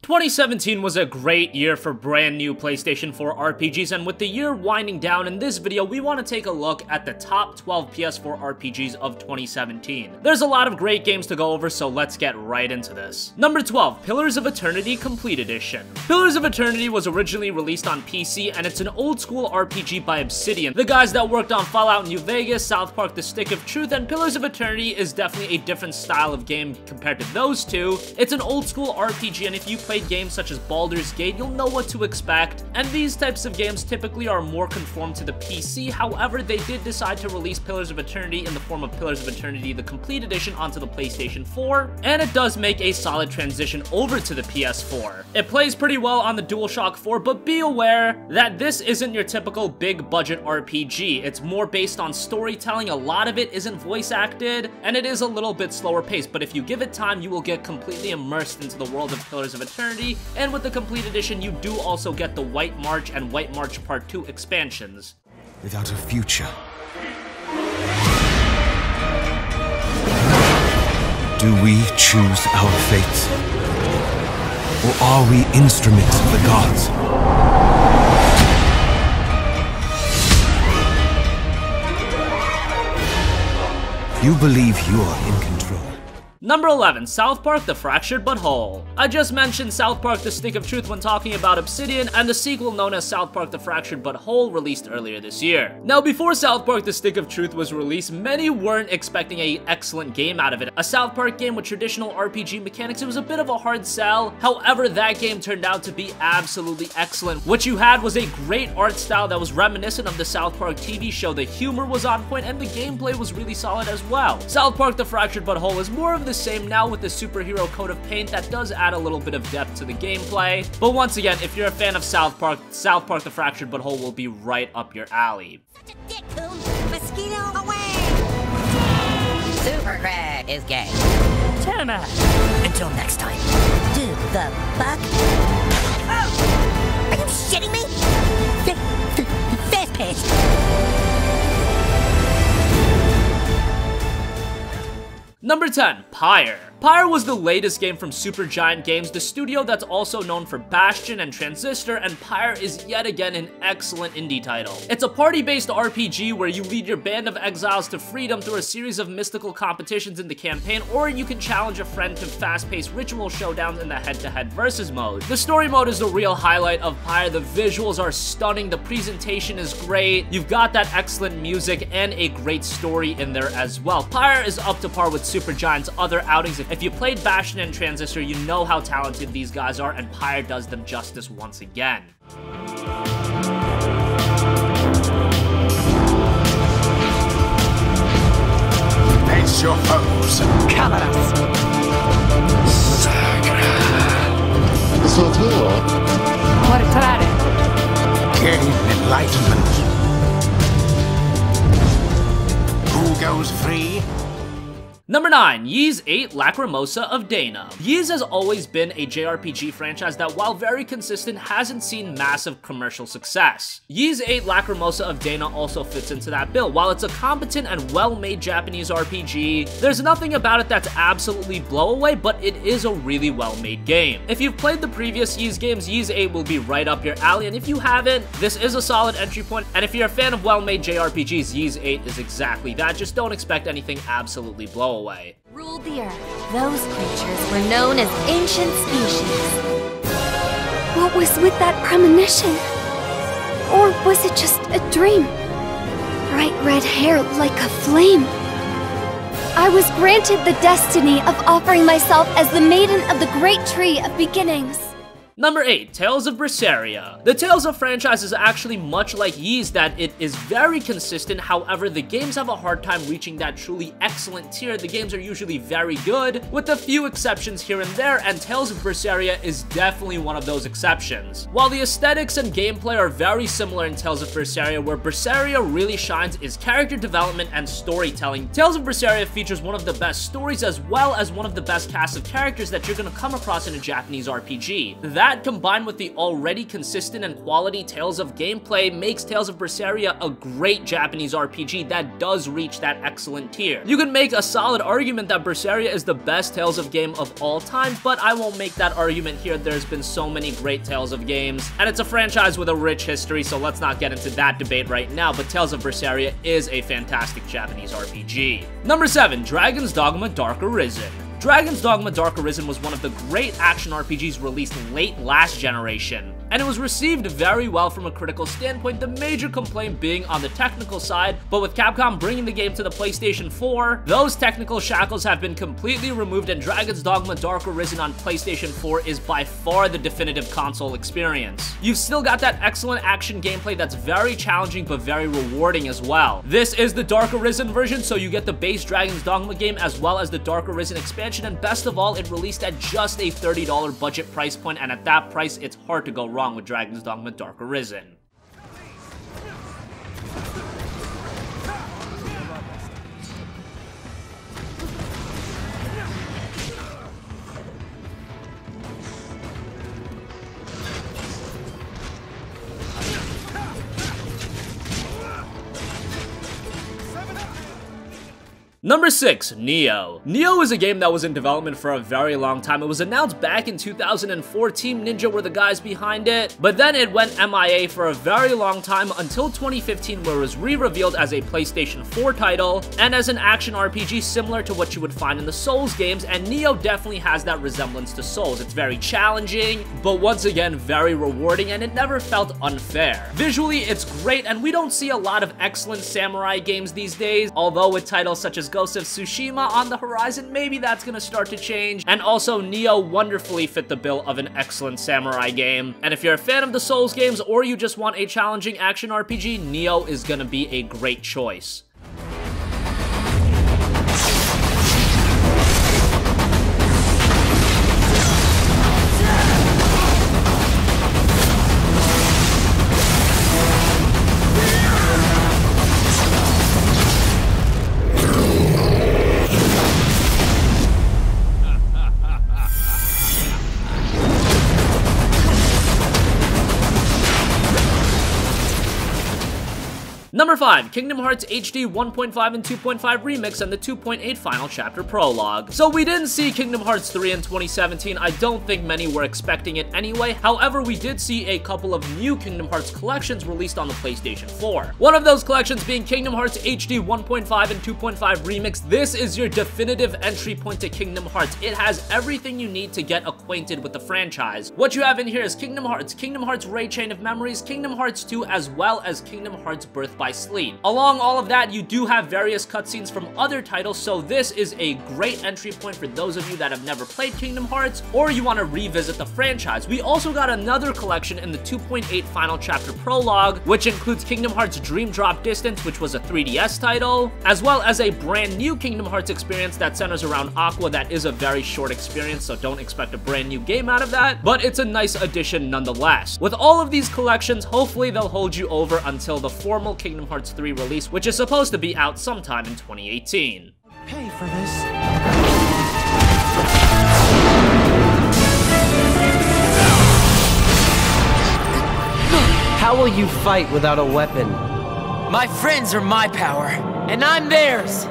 2017 was a great year for brand new PlayStation 4 RPGs, and with the year winding down, in this video we want to take a look at the top 12 PS4 RPGs of 2017. There's a lot of great games to go over, so let's get right into this. Number 12, Pillars of Eternity Complete Edition. Pillars of Eternity was originally released on PC, and it's an old school RPG by Obsidian, the guys that worked on Fallout New Vegas, South Park The Stick of Truth, and Pillars of Eternity is definitely a different style of game compared to those two. It's an old school RPG, and if you play games such as Baldur's Gate, you'll know what to expect, and these types of games typically are more conformed to the PC. However, they did decide to release Pillars of Eternity in the form of Pillars of Eternity the Complete Edition onto the PlayStation 4, and it does make a solid transition over to the PS4. It plays pretty well on the DualShock 4, but be aware that this isn't your typical big budget RPG. It's more based on storytelling, a lot of it isn't voice acted, and it is a little bit slower paced, but if you give it time, you will get completely immersed into the world of Pillars of Eternity. And with the Complete Edition, you do also get the White March and White March Part 2 expansions. Without a future, do we choose our fate? Or are we instruments of the gods? You believe you are in control. Number 11, South Park The Fractured But Whole. I just mentioned South Park The Stick of Truth when talking about Obsidian, and the sequel known as South Park The Fractured But Whole released earlier this year. Now, before South Park The Stick of Truth was released, many weren't expecting an excellent game out of it. A South Park game with traditional RPG mechanics, it was a bit of a hard sell. However, that game turned out to be absolutely excellent. What you had was a great art style that was reminiscent of the South Park TV show. The humor was on point, and the gameplay was really solid as well. South Park The Fractured But Whole is more of the same now with the superhero coat of paint that does add a little bit of depth to the gameplay. But once again, if you're a fan of South Park The Fractured But Whole will be right up your alley. Such a dick, Coon. Mosquito away! Super Craig is gay. Turner! Until next time. Do the fuck? Oh! Are you shitting me? Fast pace. Number 10, Pyre. Pyre was the latest game from Supergiant Games, the studio that's also known for Bastion and Transistor, and Pyre is yet again an excellent indie title. It's a party-based RPG where you lead your band of exiles to freedom through a series of mystical competitions in the campaign, or you can challenge a friend to fast-paced ritual showdowns in the head-to-head versus mode. The story mode is the real highlight of Pyre. The visuals are stunning, the presentation is great, you've got that excellent music, and a great story in there as well. Pyre is up to par with Supergiant's other outings. If you played Bastion and Transistor, you know how talented these guys are, and Pyre does them justice once again. Face your foes. Come at us. Muore trare. Gain enlightenment. Who goes free? Number 9, Ys VIII Lacrimosa of Dana. Ys has always been a JRPG franchise that, while very consistent, hasn't seen massive commercial success. Ys VIII Lacrimosa of Dana also fits into that bill. While it's a competent and well-made Japanese RPG, there's nothing about it that's absolutely blowaway, but it is a really well-made game. If you've played the previous Ys games, Ys VIII will be right up your alley, and if you haven't, this is a solid entry point, and if you're a fan of well-made JRPGs, Ys VIII is exactly that. Just don't expect anything absolutely blowaway. Ruled the earth. Those creatures were known as ancient species. What was with that premonition? Or was it just a dream? Bright red hair like a flame. I was granted the destiny of offering myself as the maiden of the great tree of beginnings. Number 8, Tales of Berseria. The Tales of franchise is actually much like Ys, that it is very consistent. However, the games have a hard time reaching that truly excellent tier. The games are usually very good, with a few exceptions here and there, and Tales of Berseria is definitely one of those exceptions. While the aesthetics and gameplay are very similar in Tales of Berseria, where Berseria really shines is character development and storytelling. Tales of Berseria features one of the best stories as well as one of the best casts of characters that you're gonna come across in a Japanese RPG. That That, combined with the already consistent and quality Tales of gameplay, makes Tales of Berseria a great Japanese RPG that does reach that excellent tier. You can make a solid argument that Berseria is the best Tales of game of all time, but I won't make that argument here. There's been so many great Tales of games, and it's a franchise with a rich history, so let's not get into that debate right now, but Tales of Berseria is a fantastic Japanese RPG. Number 7, Dragon's Dogma Dark Arisen. Dragon's Dogma Dark Arisen was one of the great action RPGs released late last generation, and it was received very well from a critical standpoint, the major complaint being on the technical side, but with Capcom bringing the game to the PlayStation 4, those technical shackles have been completely removed, and Dragon's Dogma Dark Arisen on PlayStation 4 is by far the definitive console experience. You've still got that excellent action gameplay that's very challenging but very rewarding as well. This is the Dark Arisen version, so you get the base Dragon's Dogma game as well as the Dark Arisen expansion, and best of all, it released at just a $30 budget price point, and at that price, it's hard to go wrong with Dragon's Dogma Dark Arisen. Number 6, Nioh. Nioh is a game that was in development for a very long time. It was announced back in 2004, Team Ninja were the guys behind it, but then it went MIA for a very long time until 2015, where it was re-revealed as a PlayStation 4 title and as an action RPG similar to what you would find in the Souls games, and Nioh definitely has that resemblance to Souls. It's very challenging, but once again, very rewarding, and it never felt unfair. Visually, it's great, and we don't see a lot of excellent samurai games these days, although with titles such as Ghost of Tsushima on the horizon, maybe that's gonna start to change. And also, Nioh wonderfully fit the bill of an excellent samurai game. And if you're a fan of the Souls games or you just want a challenging action RPG, Nioh is gonna be a great choice. Number 5, Kingdom Hearts HD 1.5 and 2.5 Remix and the 2.8 Final Chapter Prologue. So we didn't see Kingdom Hearts 3 in 2017, I don't think many were expecting it anyway. However, we did see a couple of new Kingdom Hearts collections released on the PlayStation 4. One of those collections being Kingdom Hearts HD 1.5 and 2.5 Remix. This is your definitive entry point to Kingdom Hearts. It has everything you need to get acquainted with the franchise. What you have in here is Kingdom Hearts Ray Chain of Memories, Kingdom Hearts 2, as well as Kingdom Hearts Birth by Sleep. Along all of that, you do have various cutscenes from other titles, so this is a great entry point for those of you that have never played Kingdom Hearts or you want to revisit the franchise. We also got another collection in the 2.8 Final Chapter Prologue, which includes Kingdom Hearts Dream Drop Distance, which was a 3DS title, as well as a brand new Kingdom Hearts experience that centers around Aqua. That is a very short experience, so don't expect a brand new game out of that, but it's a nice addition nonetheless. With all of these collections, hopefully they'll hold you over until the formal Kingdom Hearts 3 release, which is supposed to be out sometime in 2018. Pay for this. How will you fight without a weapon? My friends are my power, and I'm theirs!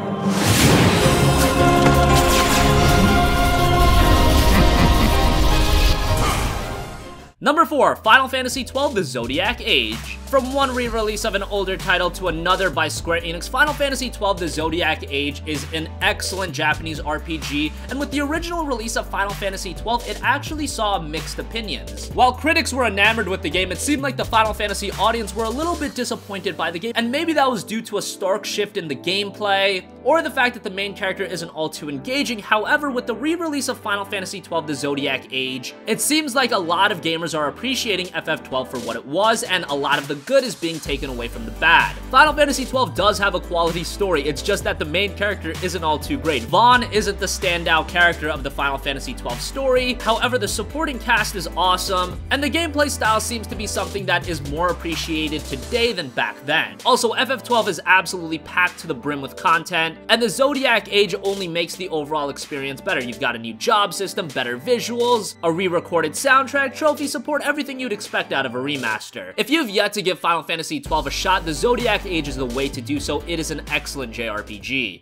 Number 4, Final Fantasy XII: The Zodiac Age. From one re-release of an older title to another by Square Enix, Final Fantasy XII: The Zodiac Age is an excellent Japanese RPG, and with the original release of Final Fantasy XII, it actually saw mixed opinions. While critics were enamored with the game, it seemed like the Final Fantasy audience were a little bit disappointed by the game, and maybe that was due to a stark shift in the gameplay, or the fact that the main character isn't all too engaging. However, with the re-release of Final Fantasy XII: The Zodiac Age, it seems like a lot of gamers are appreciating FF12 for what it was, and a lot of the the good is being taken away from the bad. Final Fantasy XII does have a quality story, it's just that the main character isn't all too great. Vaughn isn't the standout character of the Final Fantasy XII story, however the supporting cast is awesome, and the gameplay style seems to be something that is more appreciated today than back then. Also, FF12 is absolutely packed to the brim with content, and the ZODIAC age only makes the overall experience better. You've got a new job system, better visuals, a re-recorded soundtrack, trophy support, everything you'd expect out of a remaster. If you've yet to give Final Fantasy XII a shot, the ZODIAC age is the way to do so. It is an excellent JRPG.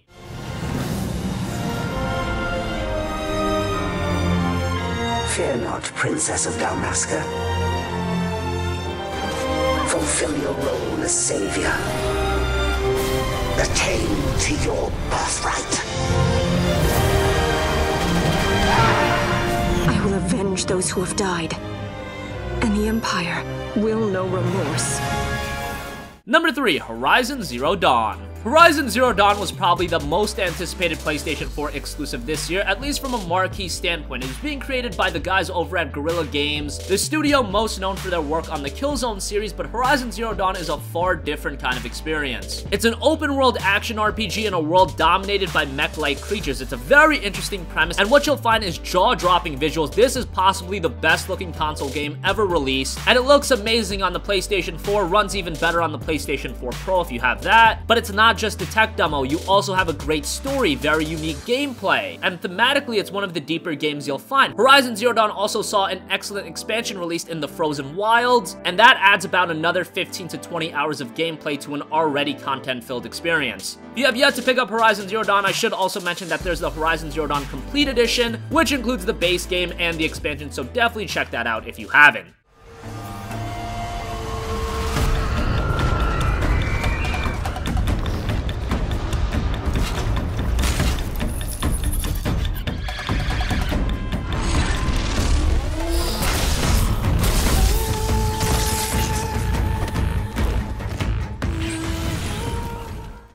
Fear not, Princess of Dalmasca. Fulfill your role as savior. Attain to your birthright. I will avenge those who have died, and the Empire will know remorse. Number 3, Horizon Zero Dawn. Horizon Zero Dawn was probably the most anticipated PlayStation 4 exclusive this year, at least from a marquee standpoint. It was being created by the guys over at Guerrilla Games, the studio most known for their work on the Killzone series, but Horizon Zero Dawn is a far different kind of experience. It's an open-world action RPG in a world dominated by mech-like creatures. It's a very interesting premise, and what you'll find is jaw-dropping visuals. This is possibly the best-looking console game ever released, and it looks amazing on the PlayStation 4, runs even better on the PlayStation 4 Pro if you have that, but it's not just a tech demo, you also have a great story, very unique gameplay, and thematically it's one of the deeper games you'll find. Horizon Zero Dawn also saw an excellent expansion released in the Frozen Wilds, and that adds about another 15 to 20 hours of gameplay to an already content-filled experience. If you have yet to pick up Horizon Zero Dawn, I should also mention that there's the Horizon Zero Dawn Complete Edition, which includes the base game and the expansion, so definitely check that out if you haven't.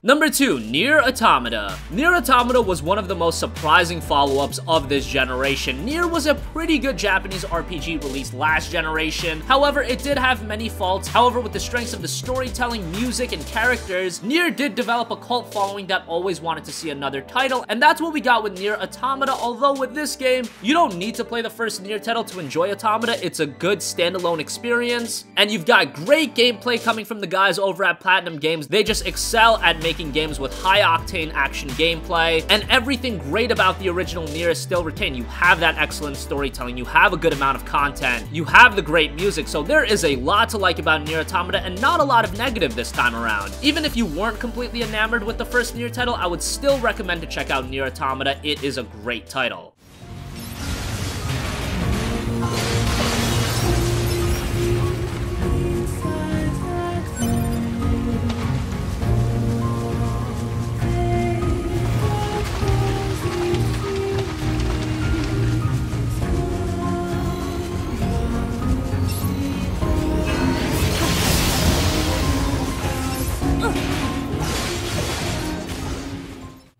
Number 2, NIER Automata. NIER Automata was one of the most surprising follow-ups of this generation. NIER was a pretty good Japanese RPG released last generation. However, it did have many faults. However, with the strengths of the storytelling, music, and characters, NIER did develop a cult following that always wanted to see another title, and that's what we got with NIER Automata. Although with this game, you don't need to play the first NIER title to enjoy Automata. It's a good standalone experience, and you've got great gameplay coming from the guys over at Platinum Games. They just excel at making games with high-octane action gameplay, and everything great about the original NIER is still retained. You have that excellent storytelling, you have a good amount of content, you have the great music, so there is a lot to like about NIER Automata, and not a lot of negative this time around. Even if you weren't completely enamored with the first NIER title, I would still recommend to check out NIER Automata. It is a great title.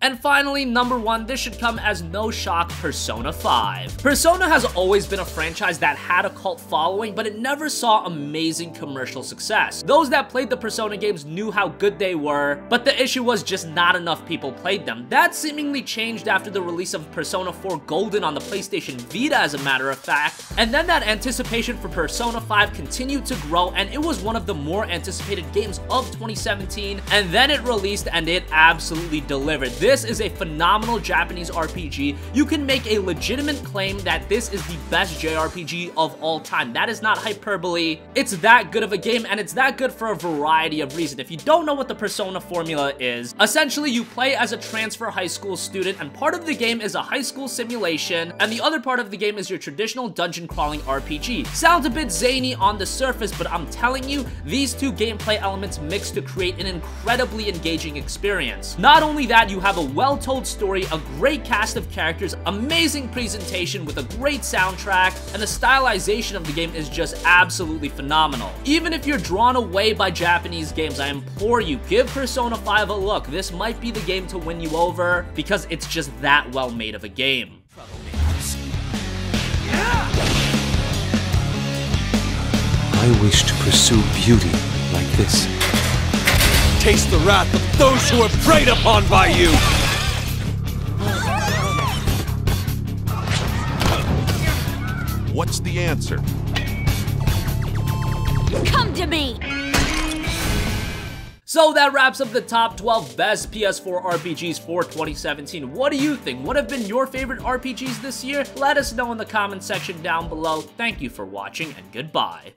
And finally, number 1, this should come as no shock, Persona 5. Persona has always been a franchise that had a cult following, but it never saw amazing commercial success. Those that played the Persona games knew how good they were, but the issue was just not enough people played them. That seemingly changed after the release of Persona 4 Golden on the PlayStation Vita, as a matter of fact, and then that anticipation for Persona 5 continued to grow, and it was one of the more anticipated games of 2017, and then it released and it absolutely delivered. This is a phenomenal Japanese RPG. You can make a legitimate claim that this is the best JRPG of all time. That is not hyperbole. It's that good of a game, and it's that good for a variety of reasons. If you don't know what the Persona formula is, essentially you play as a transfer high school student, and part of the game is a high school simulation, and the other part of the game is your traditional dungeon crawling RPG. Sounds a bit zany on the surface, but I'm telling you, these two gameplay elements mix to create an incredibly engaging experience. Not only that, you have a well-told story, a great cast of characters, amazing presentation with a great soundtrack, and the stylization of the game is just absolutely phenomenal. Even if you're drawn away by Japanese games, I implore you, give Persona 5 a look. This might be the game to win you over, because it's just that well made of a game. I wish to pursue beauty like this. Taste the wrath of those who are preyed upon by you! What's the answer? Come to me! So that wraps up the top 12 best PS4 RPGs for 2017. What do you think? What have been your favorite RPGs this year? Let us know in the comment section down below. Thank you for watching, and goodbye.